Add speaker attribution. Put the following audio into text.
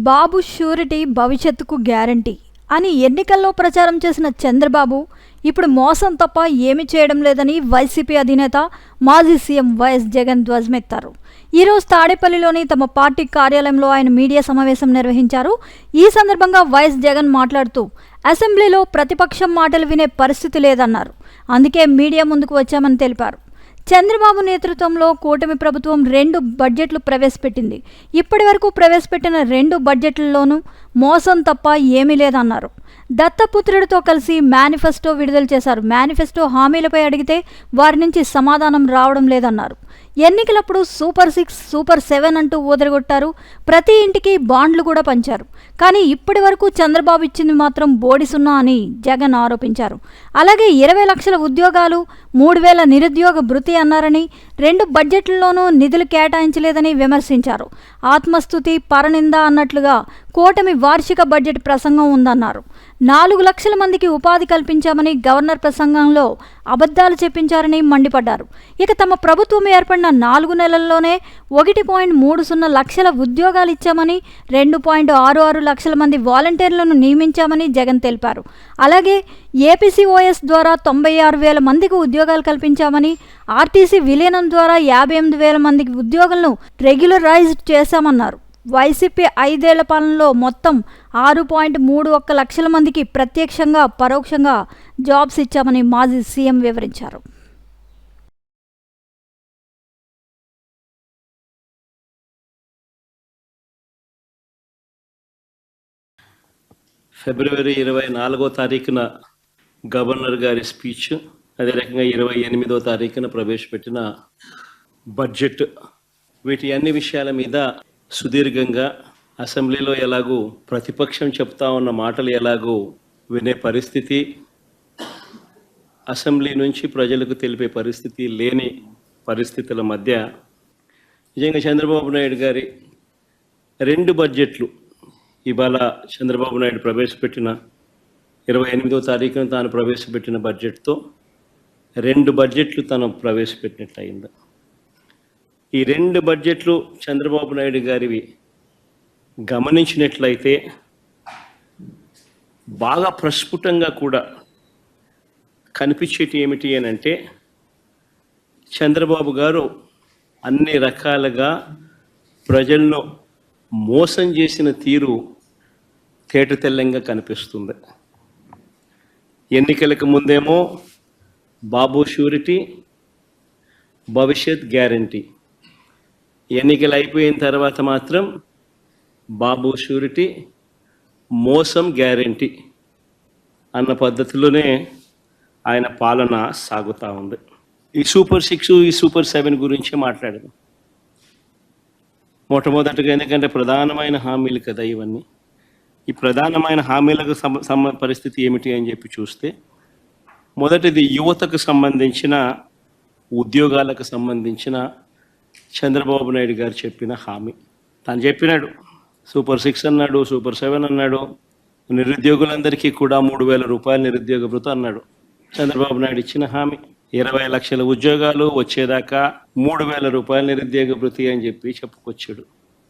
Speaker 1: బాబు surety భవిష్యత్తుకు guarantee అని ఎన్నికల్లో ప్రచారం చేసిన చంద్రబాబు ఇప్పుడు మోసం తప్ప ఏమీ చేయడం లేదని వైసీపీ అధినేత మాజీ సీఎం వైఎస్ జగన్ ధ్వజమెత్తారు. ఈరోజు తాడేపల్లిలోని తమ పార్టీ కార్యాలయంలో ఆయన మీడియా సమావేశం నిర్వహించారు. ఈ సందర్భంగా వైఎస్ జగన్ మాట్లాడుతూ అసెంబ్లీలో ప్రతిపక్షం మాటలు వినే పరిస్థితి లేదన్నారు. అందుకే మీడియా ముందుకు వచ్చామని తెలిపారు. చంద్రబాబు నేతృత్వంలో కూటమి ప్రభుత్వం 2 బడ్జెట్లు ప్రవేశపెట్టింది. ఇప్పటి వరకు ప్రవేశపెట్టిన 2 బడ్జెట్లలోనూ మోసం తప్ప ఏమీ లేదన్నారు. దత్తపుత్రుడితో కలిసి మేనిఫెస్టో విడుదల చేశారు. మేనిఫెస్టో హామీలపై అడిగితే వారి నుంచి సమాధానం రావడం లేదన్నారు. ఎన్నికలప్పుడు సూపర్ 6, సూపర్ 7 అంటూ ఊదరగొట్టారు. ప్రతి ఇంటికి బాండ్లు కూడా పంచారు. కానీ ఇప్పటి వరకు చంద్రబాబు ఇచ్చింది మాత్రం బోడి సున్నా అని జగన్ ఆరోపించారు. అలాగే 20 లక్షల ఉద్యోగాలు, 3,000 నిరుద్యోగ భృతి అన్నారని 2 బడ్జెట్లలోనూ నిధులు కేటాయించలేదని విమర్శించారు. ఆత్మస్తుతి, పరనింద అన్నట్లుగా కూటమి వార్షిక బడ్జెట్ ప్రసంగం ఉందన్నారు. 4 లక్షల మందికి ఉపాధి కల్పించామని గవర్నర్ ప్రసంగంలో అబద్ధాలు చెప్పించారని మండిపడ్డారు. ఇక తమ ప్రభుత్వం ఏర్పడిన 4 నెలల్లోనే 1.30 లక్షల ఉద్యోగాలు ఇచ్చామని, 2.66 లక్షల మంది వాలంటీర్లను నియమించామని జగన్ తెలిపారు. అలాగే ఏపీసీఓఎస్ ద్వారా 96,000 మందికి ఉద్యోగాలు కల్పించామని, ఆర్టీసీ విలీనం ద్వారా 58,000 మందికి ఉద్యోగులను రెగ్యులరైజ్ చేశామన్నారు. వైసీపీ 5 ఏళ్ల పాలనలో మొత్తం 6.31 లక్షల మందికి ప్రత్యక్షంగా పరోక్షంగా జాబ్స్ ఇచ్చామని మాజీ సీఎం వివరించారు.
Speaker 2: ఫిబ్రవరి 24వ తారీఖున గవర్నర్ గారి స్పీచ్, అదే రకంగా 28వ తారీఖున ప్రవేశపెట్టిన బడ్జెట్, వీటి అన్ని విషయాల మీద సుదీర్ఘంగా అసెంబ్లీలో ఎలాగూ ప్రతిపక్షం చెప్తా ఉన్న మాటలు ఎలాగూ వినే పరిస్థితి, అసెంబ్లీ నుంచి ప్రజలకు తెలిపే పరిస్థితి లేని పరిస్థితుల మధ్య నిజంగా చంద్రబాబు నాయుడు గారి 2 బడ్జెట్లు, ఇవాళ చంద్రబాబు నాయుడు ప్రవేశపెట్టిన 28వ తారీఖున తాను ప్రవేశపెట్టిన బడ్జెట్తో 2 బడ్జెట్లు తను ప్రవేశపెట్టినట్లయింది. ఈ 2 బడ్జెట్లు చంద్రబాబు నాయుడు గారివి గమనించినట్లయితే బాగా ప్రస్ఫుటంగా కూడా కనిపించేటి ఏమిటి అని అంటే, చంద్రబాబు గారు అన్ని రకాలుగా ప్రజలను మోసం చేసిన తీరు తేటతెల్లంగా కనిపిస్తుంది. ఎన్నికలకు ముందేమో బాబు షూరిటీ, భవిష్యత్ గ్యారంటీ, ఎన్నికలు అయిపోయిన తర్వాత మాత్రం బాబు షూరిటీ, మోసం గ్యారంటీ అన్న పద్ధతిలోనే ఆయన పాలన సాగుతూ ఉంది. ఈ సూపర్ 6, ఈ సూపర్ 7 గురించి మాట్లాడదాం. మొట్టమొదటిగా, ఎందుకంటే ప్రధానమైన హామీలు కదా ఇవన్నీ. ఈ ప్రధానమైన హామీలకు పరిస్థితి ఏమిటి అని చెప్పి చూస్తే, మొదటిది యువతకు సంబంధించిన, ఉద్యోగాలకు సంబంధించిన చంద్రబాబు నాయుడు గారు చెప్పిన హామీ. తను చెప్పినాడు, సూపర్ 6 అన్నాడు, సూపర్ 7 అన్నాడు, నిరుద్యోగులందరికీ కూడా 3,000 రూపాయల నిరుద్యోగ భృతి అన్నాడు. చంద్రబాబు నాయుడు ఇచ్చిన హామీ 20 లక్షల ఉద్యోగాలు వచ్చేదాకా 3,000 రూపాయల నిరుద్యోగ భృతి అని చెప్పి చెప్పుకొచ్చాడు.